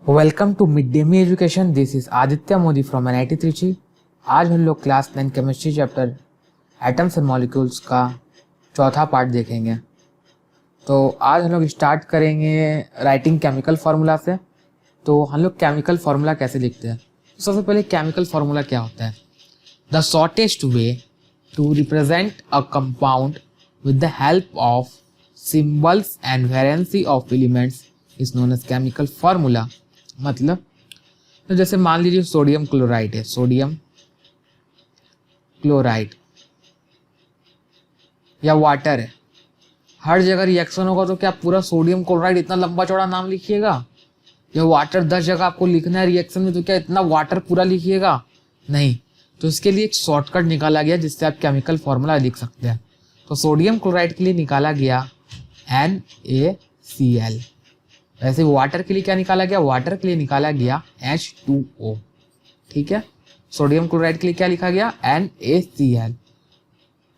Welcome to mid day me education. This is Aditya Modi from NIT Trichy. आज हम लोग class 9 chemistry chapter atoms and molecules का चौथा part देखेंगे। तो आज हम लोग स्टार्ट करेंगे राइटिंग केमिकल फार्मूला से। तो हम लोग केमिकल फार्मूला कैसे लिखते हैं? तो सबसे पहले केमिकल फार्मूला क्या होता है? The shortest way to represent a compound with the help of symbols and valency of elements is known as chemical formula. मतलब तो जैसे मान लीजिए सोडियम क्लोराइड है, सोडियम क्लोराइड या वाटर है। हर जगह रिएक्शन होगा तो क्या पूरा सोडियम क्लोराइड इतना लंबा चौड़ा नाम लिखिएगा? या वाटर 10 जगह आपको लिखना है रिएक्शन में तो क्या इतना वाटर पूरा लिखिएगा? नहीं। तो इसके लिए एक शॉर्टकट निकाला गया जिससे आप केमिकल फॉर्मूला लिख सकते हैं। तो सोडियम क्लोराइड के लिए निकाला गया NaCl। वैसे वाटर के लिए क्या निकाला गया? वाटर के लिए निकाला गया H2O। ठीक है। सोडियम क्लोराइड के लिए क्या लिखा गया? NaCl।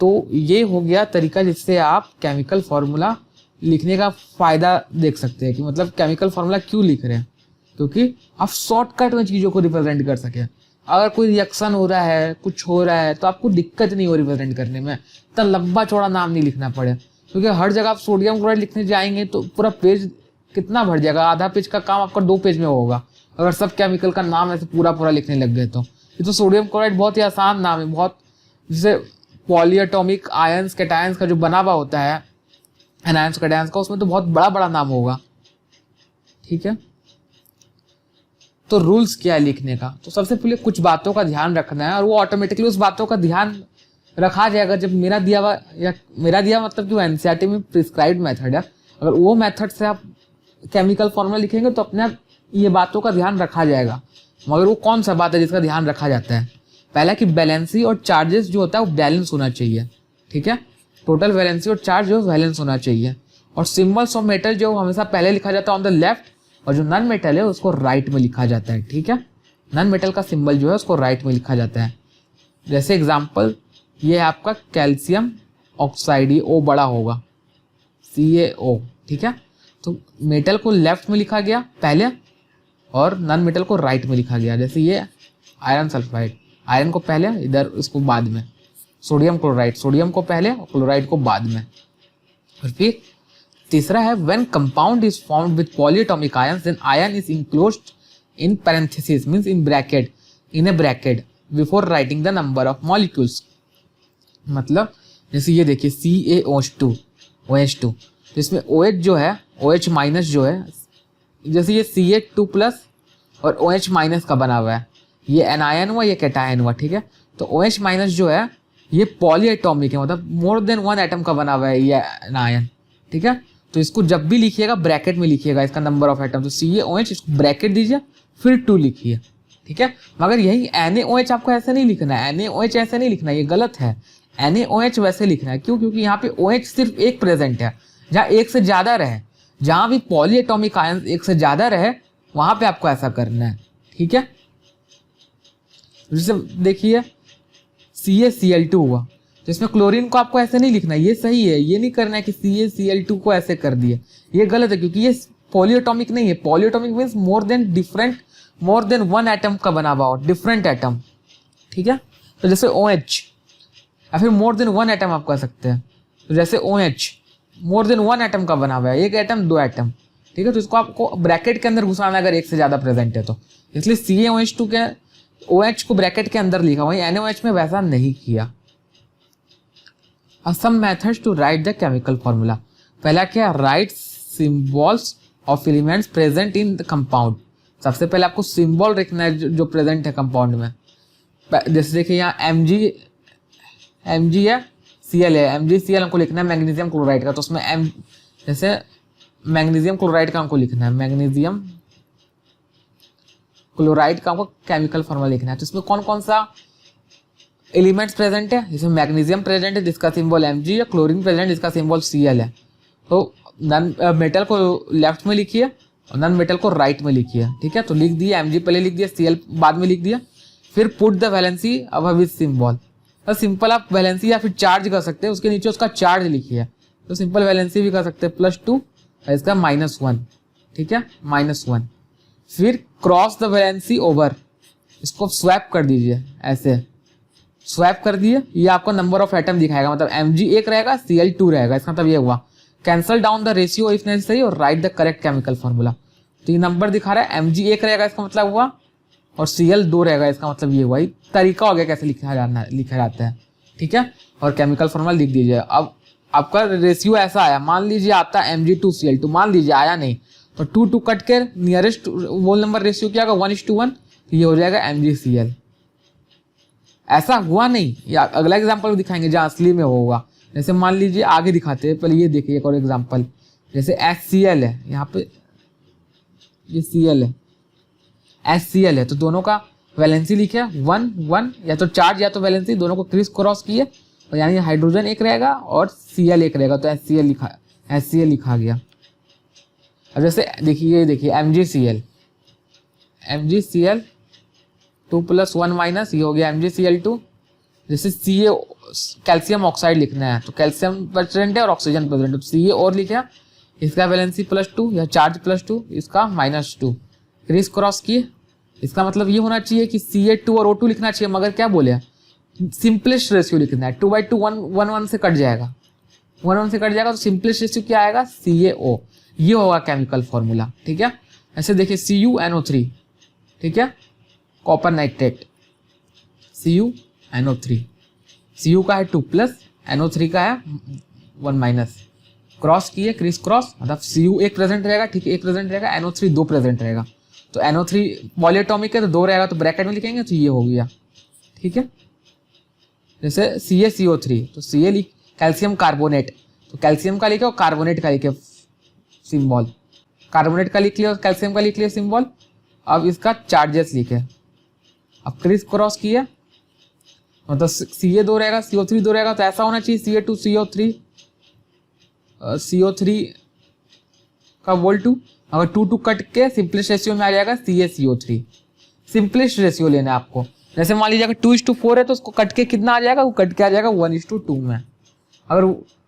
तो ये हो गया तरीका जिससे आप केमिकल फार्मूला लिखने का फायदा देख सकते हैं कि मतलब केमिकल फार्मूला क्यों लिख रहे हैं, क्योंकि आप शॉर्टकट में चीज़ों को रिप्रेजेंट कर सके। अगर कोई रिएक्शन हो रहा है, कुछ हो रहा है, तो आपको दिक्कत नहीं हो रिप्रेजेंट करने में, इतना लंबा चौड़ा नाम नहीं लिखना पड़े। क्योंकि हर जगह आप सोडियम क्लोराइड लिखने जाएंगे तो पूरा पेज कितना भर जाएगा? आधा पेज का काम आपका 2 पेज में होगा अगर सब केमिकल का नाम ऐसे पूरा पूरा लिखने लग गए तो। ये तो सोडियम क्लोराइड बहुत ही आसान नाम है, बहुत जैसे पॉलीएटॉमिक आयंस कैटायंस का जो बना हुआ होता है एनायंस कैटायंस का, उसमें तो बहुत बड़ा बड़ा नाम होगा। ठीक है। तो रूल्स क्या है लिखने का? तो सबसे पहले कुछ बातों का ध्यान रखना है और वो ऑटोमेटिकली उस बातों का ध्यान रखा जाएगा जब मेरा दिया हुआ, या मेरा दिया मतलब जो एनसीईआरटी में प्रिस्क्राइब्ड मेथड है, अगर वो मेथड से आप केमिकल फॉर्मूला लिखेंगे तो अपने आप ये बातों का ध्यान रखा जाएगा। मगर वो कौन सा बात है जिसका ध्यान रखा जाता है? पहला कि बैलेंसी और चार्जेस जो होता है वो बैलेंस होना चाहिए। ठीक है। टोटल वैलेंसी और चार्ज जो बैलेंस होना चाहिए। और सिंबल्स ऑफ मेटल जो हमेशा पहले लिखा जाता है ऑन द लेफ्ट, और जो नॉन मेटल है उसको राइट में लिखा जाता है। ठीक है। नॉन मेटल का सिंबल जो है उसको राइट में लिखा जाता है। जैसे एग्जाम्पल ये है आपका कैल्शियम ऑक्साइड, ये O बड़ा होगा, CaO। ठीक है। तो मेटल को लेफ्ट में लिखा गया पहले और नॉन मेटल को राइट में लिखा गया। जैसे ये आयरन सल्फाइड, आयरन को पहले, इधर इसको बाद में। सोडियम क्लोराइड, सोडियम को पहले और क्लोराइड को बाद में। और फिर तीसरा है when compound is formed with polyatomic ions then ion is enclosed in parenthesis means in bracket, in a bracket before writing the number of molecules. मतलब जैसे ये देखिए CaO2 OH2, तो इसमें OH जो है, OH माइनस जो है, जैसे ये Ca2 प्लस और OH माइनस का बना हुआ है, ये एनायन हुआ, ये कैटायन हुआ। ठीक है। तो OH माइनस जो है ये पॉलीएटॉमिक है, मतलब मोर देन 1 एटम का बना हुआ है ये एनायन। ठीक है। तो इसको जब भी लिखिएगा ब्रैकेट में लिखिएगा इसका नंबर ऑफ एटम। तो CaOH इसको ब्रैकेट दीजिए फिर 2 लिखिए। ठीक है। मगर यही NaOH आपको ऐसे नहीं लिखना है, NaOH ऐसे नहीं लिखना है, ये गलत है। NaOH वैसे लिखना है। क्यों? क्योंकि यहाँ पे OH सिर्फ एक प्रेजेंट है। जहाँ एक से ज्यादा रहे, जहां भी पॉलीएटॉमिक आयन एक से ज्यादा रहे वहां पे आपको ऐसा करना है। ठीक है। जैसे देखिए CaCl2 हुआ, तो इसमें क्लोरीन को आपको ऐसे नहीं लिखना है, ये सही है। ये नहीं करना है कि CaCl2 को ऐसे कर दिए, ये गलत है क्योंकि ये पॉलीएटॉमिक नहीं है। Polyatomic means more than 1 atom का बना हुआ हो, डिफरेंट एटम। ठीक है। तो जैसे OH या फिर मोर देन 1 एटम आप कर सकते हैं। तो जैसे OH मोर देन 1 एटम का बना हुआ है, 1 एटम 2 एटम। ठीक है। तो इसको आपको ब्रैकेट के अंदर घुसाना अगर एक से ज्यादा प्रेजेंट है तो, इसलिए CaOH2 के OH को ब्रैकेट के अंदर लिखा, वहीं NaOH में वैसा नहीं किया। Some methods to write the chemical formula. पहला क्या? Write symbols of elements present in the compound. सबसे पहले आपको सिंबल लिखना है जो प्रेजेंट है कंपाउंड में। जैसे देखिए यहाँ Mg है, Cl है, MgCl हमको लिखना है मैग्नीशियम क्लोराइड का, तो उसमें जैसे मैग्नीशियम क्लोराइड का हमको लिखना है, मैग्नीशियम क्लोराइड का हमको केमिकल फॉर्मूला लिखना है। तो इसमें कौन कौन सा एलिमेंट्स प्रेजेंट है? इसमें मैग्नीशियम प्रेजेंट है जिसका सिंबल Mg है, क्लोरीन प्रेजेंट जिसका सिंबल Cl है। तो नॉन मेटल को लेफ्ट में लिखिए और नॉन मेटल को राइट में लिखिए। ठीक है। तो लिख दिए, Mg पहले लिख दिया, Cl बाद में लिख दिया। फिर put the valency above his symbol. तो सिंपल आप वैलेंसी या फिर चार्ज कर सकते हैं, उसके नीचे उसका चार्ज लिखिए। तो सिंपल वैलेंसी भी कर सकते हैं +2 और इसका -1। ठीक है, -1। फिर क्रॉस द वैलेंसी ओवर, इसको स्वैप कर दीजिए, ऐसे स्वैप कर दिए, ये आपको नंबर ऑफ एटम दिखाएगा, मतलब Mg 1 रहेगा, Cl 2 रहेगा, इसका मतलब ये हुआ। Cancel down the ratio if necessary और write the correct chemical formula. तो ये नंबर दिखा रहा है, Mg 1 रहेगा, इसका मतलब हुआ, और Cl 2 रहेगा, इसका मतलब ये हुआ। तरीका हो गया कैसे लिखा जाता है, ठीक है। और केमिकल फॉर्मूला लिख दीजिए। अब आपका रेशियो ऐसा आया, मान लीजिए आता है Mg2Cl2, मान लीजिए आया नहीं, तो 2 कट के नियरेस्ट होल नंबर रेशियो क्या होगा, 1:1, तो ये हो जाएगा MgCl। ऐसा हुआ नहीं, या अगला एग्जाम्पल भी दिखाएंगे जहाँ असली में होगा। जैसे मान लीजिए आगे दिखाते हैं, पहले ये देखिए एक और एग्जाम्पल, जैसे HCl है, यहाँ पे ये Cl है, HCl है, तो दोनों का वैलेंसी लिखे 1 1, या तो चार्ज या तो वैलेंसी, दोनों को क्रॉस किए, और यानी हाइड्रोजन 1 रहेगा और Cl 1 रहेगा, तो HCl लिखा गया। अब जैसे देखिए, ये देखिए MgCl 2 + 1 माइनस, ये हो गया MgCl2। जैसे Ca कैल्शियम ऑक्साइड लिखना है, तो कैल्शियम प्रेजेंट है और ऑक्सीजन प्रेजेंट है, तो Ca और लिखा, इसका वैलेंसी +2 या चार्ज +2, इसका -2, क्रॉस किए, इसका मतलब ये होना चाहिए कि Ca2 और O2 लिखना चाहिए, मगर क्या बोले, सिंपलेस्ट रेशियो लिखना है, 2/2 1 से कट जाएगा, 1 से कट जाएगा, तो सिंपलेस्ट रेशियो क्या आएगा, CaO, ये होगा केमिकल फॉर्मूला, ठीक है। ऐसे देखिए CuNO3, ठीक है, कॉपर नाइट्रेट, CuNO3, Cu का है 2+, NO3 का है 1-, क्रॉस किए, क्रॉस, मतलब Cu 1 प्रेजेंट रहेगा, ठीक है, 1 प्रेजेंट रहेगा, NO3 2 प्रेजेंट रहेगा, तो NO3 पॉलीएटॉमिक है तो 2 रहेगा, तो ब्रैकेट में लिखेंगे, तो ये हो गया, ठीक है। जैसे CaCO3, तो Ca कैल्शियम कार्बोनेट, तो कैल्शियम का लिखे और कार्बोनेट का लिखे सिंबल, कार्बोनेट का लिख लिया और कैल्शियम का लिख लिया सिंबल। अब इसका चार्जेस लिखे, अब क्रॉस किया, मतलब Ca 2 रहेगा, CO3 2 रहेगा, तो ऐसा होना चाहिए Ca2 CO3 का वोल 2, अगर 2 कट के सिंपलेस्ट रेशियो में आ जाएगा CaCO3। सिंपलेस्ट रेशियो लेना है आपको, जैसे मान लीजिए अगर 2:4 है, तो उसको कट के कितना आ जाएगा, वो कट के आ जाएगा 1:2 में। अगर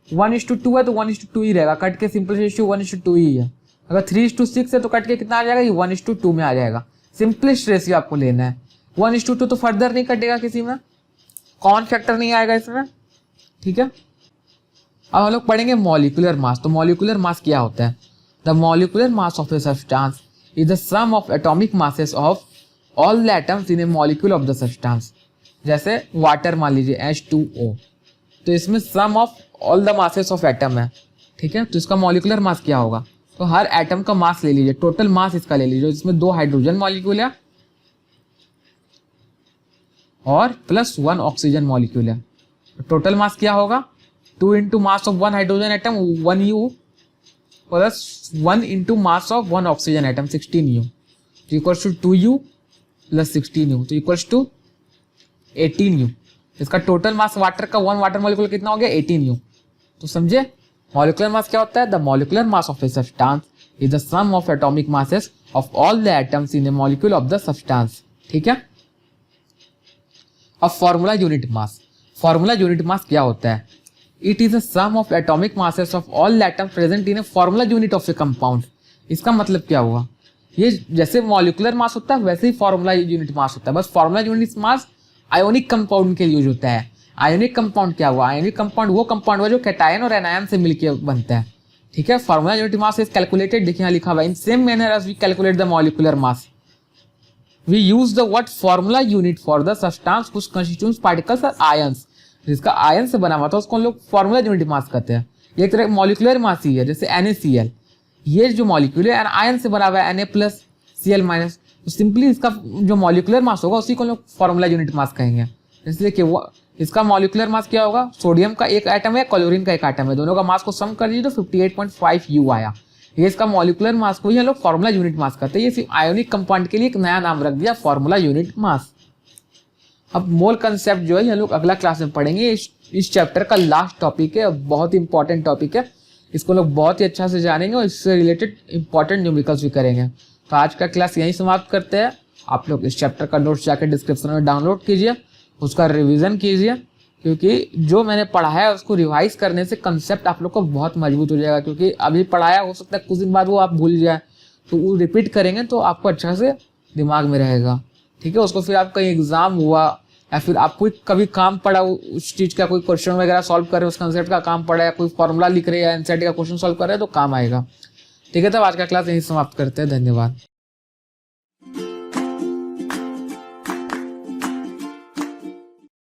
1:2 है तो 1:2 ही रहेगा, कट के सिंपलेस्ट रेशियो 1:2 ही है। अगर 3:6 है तो कट के कितना आ जाएगा, ये 1:2 में आ जाएगा। सिंपलेस्ट रेशियो आपको लेना है, 1:2 तो फर्दर नहीं कटेगा, किसी में कॉमन फैक्टर नहीं आएगा इसमें, ठीक है। अब हम लोग पढ़ेंगे मॉलिक्यूलर मास। तो मॉलिक्यूलर मास क्या होता है, the molecular mass of a substance is the sum of atomic masses of all the atoms in a molecule of the substance. जैसे वाटर मान लीजिए H2O, तो इसमें sum of all the masses of atom है, ठीक है, तो इसका मॉलिक्यूलर मास क्या होगा, तो हर एटम का मास ले लीजिए, टोटल मास इसका ले लीजिए, जिसमें 2 हाइड्रोजन मॉलिक्यूल है और +1 ऑक्सीजन मॉलिक्यूल है। टोटल मास क्या होगा, 2 × mass of 1 hydrogen atom 1U plus 1 × mass of 1 oxygen atom 16U, तो इक्वल्स टू 2U + 16U, तो इक्वल्स टू 18U। इसका टोटल मास वाटर का 1 वाटर मॉलिक्यूल कितना हो गया, 18U। तो समझे मॉलिक्यूलर मास क्या होता है, the molecular mass of a substance is the sum of atomic masses of all the atoms in a molecule of the substance, ठीक है। अब formula unit mass, formula unit mass क्या होता है, it is the sum of atomic masses of all the atoms present in a formula unit of a compound. इसका मतलब क्या हुआ, ये जैसे मॉलिक्यूलर मास होता है वैसे ही फॉर्मूला यूनिट मास होता है, बस फॉर्मूला यूनिट मास आयोनिक कंपाउंड के लिए यूज होता है। आयोनिक कंपाउंड क्या हुआ, आयोनिक कंपाउंड वो कंपाउंड हुआ जो कैटायन और एनायन से मिलकर बनता है, ठीक है। Formula unit mass is calculated, देखिए यहाँ लिखा हुआ, in same manner as we calculate the molecular mass we use the what formula unit for the substance which constitutes particles और आयंस। जिसका आयन से बना हुआ था उसको हम लोग फॉर्मूला यूनिट मास कहते हैं। ये एक तरह मॉलिक्यूलर मास ही है, जैसे NaCl, ये जो मॉलिक्यूल है आयन से बना हुआ है Na+Cl-, तो सिंपली इसका जो मॉलिक्यूलर मास होगा उसी को हम लोग फॉर्मूला यूनिट मास कहेंगे। इसलिए कि वो इसका मॉलिक्यूलर मास क्या होगा, सोडियम का एक एटम है, क्लोरीन का एक एटम है, दोनों का मास को सम कर दीजिए तो 58.5U आया। ये इसका मॉलिक्यूलर मास को ही हम लोग फॉर्मूला यूनिट मास कहते हैं। ये सिर्फ आयोनिक कंपाउंड के लिए एक नया नाम रख दिया, फॉर्मूला यूनिट मास। अब मोल कंसेप्ट जो है हम लोग अगला क्लास में पढ़ेंगे। इस चैप्टर का लास्ट टॉपिक है, बहुत इंपॉर्टेंट टॉपिक है, इसको लोग बहुत ही अच्छा से जानेंगे और इससे रिलेटेड इंपॉर्टेंट न्यूमेरिकल्स भी करेंगे। तो आज का क्लास यहीं समाप्त करते हैं। आप लोग इस चैप्टर का नोट्स जाकर डिस्क्रिप्शन में डाउनलोड कीजिए, उसका रिवीजन कीजिए, क्योंकि जो मैंने पढ़ाया है उसको रिवाइज करने से कंसेप्ट आप लोग को बहुत मजबूत हो जाएगा। क्योंकि अभी पढ़ाया हो सकता है कुछ दिन बाद वो आप भूल जाए, तो वो रिपीट करेंगे तो आपको अच्छा से दिमाग में रहेगा, ठीक है। उसको फिर आप कहीं एग्जाम हुआ या फिर आपको कभी काम पड़ा उस चीज़ का, कोई क्वेश्चन वगैरह सॉल्व कर रहे हो, उस कंसेप्ट का काम पड़ा है, कोई फॉर्मूला लिख रहे हैं या एनसीईआरटी का क्वेश्चन सॉल्व कर रहे हैं तो काम आएगा, ठीक है। तब आज का क्लास यहीं समाप्त करते हैं, धन्यवाद।